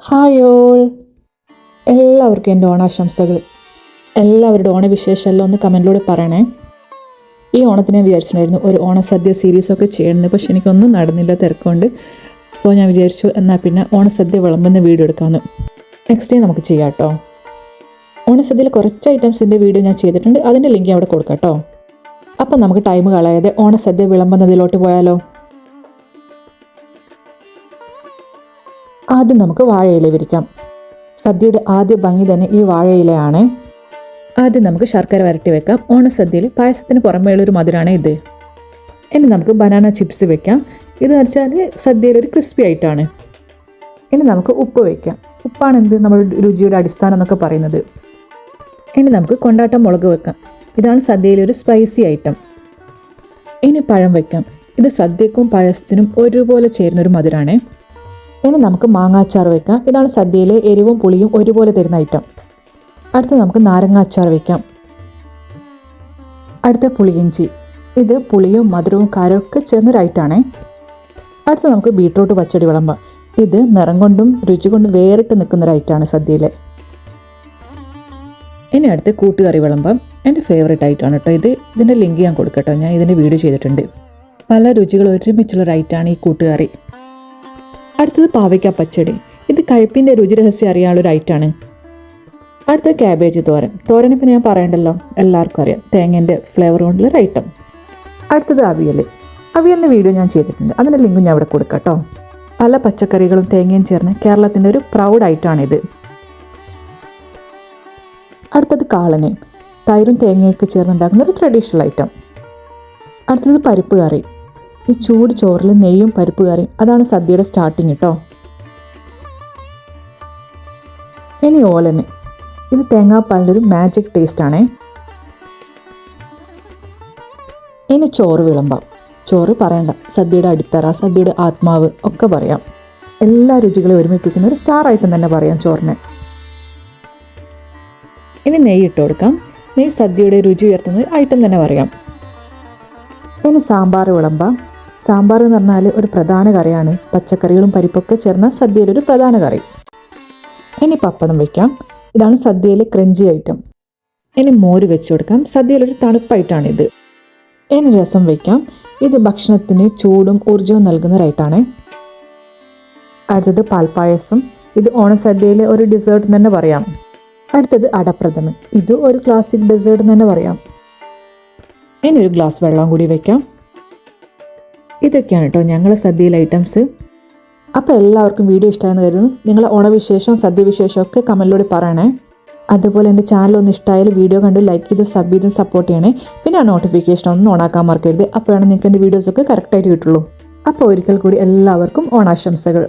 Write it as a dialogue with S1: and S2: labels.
S1: Hi all, എല്ലാവർക്കും എൻ്റെ ഓണാശംസകൾ. എല്ലാവരുടെ ഓണവിശേഷമെല്ലാം ഒന്ന് കമൻറ്റിലൂടെ പറയണേ. ഈ ഓണത്തിന് ഞാൻ വിചാരിച്ചിട്ടുണ്ടായിരുന്നു ഒരു ഓണസദ്യ സീരീസൊക്കെ ചെയ്യണമെന്ന്, പക്ഷെ എനിക്കൊന്നും നടന്നില്ല, തിരക്കുകൊണ്ട്. സോ ഞാൻ വിചാരിച്ചു എന്നാൽ പിന്നെ ഓണസദ്യ വിളമ്പുന്ന വീഡിയോ എടുക്കാമെന്ന്. നെക്സ്റ്റ് ഡേ നമുക്ക് ചെയ്യാം കേട്ടോ. ഓണസദ്യയിൽ കുറച്ച് ഐറ്റംസിൻ്റെ വീഡിയോ ഞാൻ ചെയ്തിട്ടുണ്ട്, അതിൻ്റെ ലിങ്ക് അവിടെ കൊടുക്കാം കേട്ടോ. അപ്പം നമുക്ക് ടൈം കളയാതെ ഓണസദ്യ വിളമ്പുന്നതിലോട്ട് പോയാലോ. ആദ്യം നമുക്ക് വാഴയില വിരിക്കാം. സദ്യയുടെ ആദ്യ ഭംഗി തന്നെ ഈ വാഴയിലയാണ്. ആദ്യം നമുക്ക് ശർക്കര വരട്ടി വെക്കാം. ഓണസദ്യയിൽ പായസത്തിന് പുറമേയുള്ളൊരു മധുരമാണ് ഇത്. ഇനി നമുക്ക് ബനാന ചിപ്സ് വെക്കാം. ഇത് വെച്ചാൽ സദ്യയിലൊരു ക്രിസ്പി ആയിട്ടാണ്. ഇനി നമുക്ക് ഉപ്പ് വയ്ക്കാം. ഉപ്പാണ് എന്ത് നമ്മൾ രുചിയുടെ അടിസ്ഥാനം എന്നൊക്കെ പറയുന്നത്. ഇനി നമുക്ക് കൊണ്ടാട്ട മുളക് വെക്കാം. ഇതാണ് സദ്യയിലൊരു സ്പൈസി ഐറ്റം. ഇനി പഴം വയ്ക്കാം. ഇത് സദ്യക്കും പായസത്തിനും ഒരുപോലെ ചേരുന്നൊരു മധുരമാണ്. ഇനി നമുക്ക് മാങ്ങാച്ചാർ വയ്ക്കാം. ഇതാണ് സദ്യയിലെ എരിവും പുളിയും ഒരുപോലെ തരുന്ന ഐറ്റം. അടുത്ത നമുക്ക് നാരങ്ങാച്ചാർ വയ്ക്കാം. അടുത്ത പുളിയിഞ്ചി. ഇത് പുളിയും മധുരവും കാരമൊക്കെ ചേർന്നൊരു ഐറ്റമാണ്. അടുത്ത നമുക്ക് ബീട്രൂട്ട് പച്ചടി വിളമ്പാം. ഇത് നിറം കൊണ്ടും രുചി കൊണ്ടും വേറിട്ട് നിൽക്കുന്നൊരു ഐറ്റമാണ് സദ്യയിലെ. ഇനി അടുത്ത് കൂട്ടുകറി വിളമ്പാം. എൻ്റെ ഫേവറേറ്റ് ഐറ്റമാണ് കേട്ടോ ഇത്. ഇതിൻ്റെ ലിങ്ക് ഞാൻ കൊടുക്കട്ടോ, ഞാൻ ഇതിൻ്റെ വീഡിയോ ചെയ്തിട്ടുണ്ട്. പല രുചികൾ ഒരുമിച്ചുള്ളൊരു ഐറ്റമാണ് ഈ കൂട്ടുകറി. അടുത്തത് പാവയ്ക്ക പച്ചടി. ഇത് കയ്പിൻ്റെ രുചി രഹസ്യം അറിയാനുള്ളൊരു ഐറ്റമാണ്. അടുത്തത് ക്യാബേജ് തോരൻ. തോരനിപ്പോൾ ഞാൻ പറയണ്ടല്ലോ, എല്ലാവർക്കും അറിയാം, തേങ്ങേൻ്റെ ഫ്ലേവർ കൊണ്ടുള്ളൊരു ഐറ്റം. അടുത്തത് അവിയൽ. അവിയലിൻ്റെ വീഡിയോ ഞാൻ ചെയ്തിട്ടുണ്ട്, അതിൻ്റെ ലിങ്കും ഞാൻ ഇവിടെ കൊടുക്കാം കേട്ടോ. പല പച്ചക്കറികളും തേങ്ങയും ചേർന്ന് കേരളത്തിൻ്റെ ഒരു പ്രൗഡ് ഐറ്റമാണിത്. അടുത്തത് കാളന്. തൈരും തേങ്ങയൊക്കെ ചേർന്നുണ്ടാക്കുന്ന ഒരു ട്രഡീഷണൽ ഐറ്റം. അടുത്തത് പരിപ്പ് കറി. ഈ ചൂട് ചോറിൽ നെയ്യും പരിപ്പ് കറിയും, അതാണ് സദ്യയുടെ സ്റ്റാർട്ടിങ് കേട്ടോ. ഇനി ഓലന്. ഇത് തേങ്ങാപ്പാലിൻ്റെ ഒരു മാജിക് ടേസ്റ്റാണേ. ഇനി ചോറ് വിളമ്പാം. ചോറ് പറയണ്ട, സദ്യയുടെ അടിത്തറ, സദ്യയുടെ ആത്മാവ് ഒക്കെ പറയാം. എല്ലാ രുചികളെ ഒരുമിപ്പിക്കുന്ന ഒരു സ്റ്റാർ ഐറ്റം തന്നെ പറയാം ചോറിന്. ഇനി നെയ്യ് ഇട്ട് കൊടുക്കാം. നെയ്യ് സദ്യയുടെ രുചി ഉയർത്തുന്ന ഒരു ഐറ്റം തന്നെ പറയാം. ഇനി സാമ്പാർ വിളമ്പാം. സാമ്പാർ എന്ന് പറഞ്ഞാൽ ഒരു പ്രധാന കറിയാണ്. പച്ചക്കറികളും പരിപ്പൊക്കെ ചേർന്ന സദ്യയിലൊരു പ്രധാന കറി. ഇനി പപ്പടം വയ്ക്കാം. ഇതാണ് സദ്യയിലെ ക്രഞ്ചി ഐറ്റം. ഇനി മോര് വെച്ച് കൊടുക്കാം. സദ്യയിലൊരു തണുപ്പായിട്ടാണിത്. ഇനി രസം വയ്ക്കാം. ഇത് ഭക്ഷണത്തിന് ചൂടും ഊർജവും നൽകുന്ന ഒരൈറ്റാണ്. അടുത്തത് പാൽപ്പായസം. ഇത് ഓണസദ്യയിലെ ഒരു ഡെസേർട്ട് തന്നെ പറയാം. അടുത്തത് അടപ്രഥമൻ. ഇത് ഒരു ക്ലാസിക് ഡെസേർട്ട് തന്നെ പറയാം. ഇനി ഒരു ഗ്ലാസ് വെള്ളം കൂടി വയ്ക്കാം. ഇതൊക്കെയാണ് കേട്ടോ ഞങ്ങളെ സദ്യയിലെ ഐറ്റംസ്. അപ്പോൾ എല്ലാവർക്കും വീഡിയോ ഇഷ്ടമായെന്ന് കരുതുന്നു. നിങ്ങളെ ഓണവിശേഷം സദ്യവിശേഷം ഒക്കെ കമൻറ്റിലൂടെ പറയണേ. അതുപോലെ എൻ്റെ ചാനൽ ഒന്ന് ഇഷ്ടമായാലും വീഡിയോ കണ്ട് ലൈക്ക് ചെയ്തും സബ് ചെയ്തും സപ്പോർട്ട് ചെയ്യണേ. പിന്നെ ആ നോട്ടിഫിക്കേഷൻ ഒന്നും ഓണാക്കാൻ മറക്കരുത്. അപ്പോഴാണ് നിങ്ങൾക്ക് എൻ്റെ വീഡിയോസൊക്കെ കറക്റ്റായിട്ട് കിട്ടുള്ളൂ. അപ്പോൾ ഒരിക്കൽ കൂടി എല്ലാവർക്കും ഓണാശംസകൾ.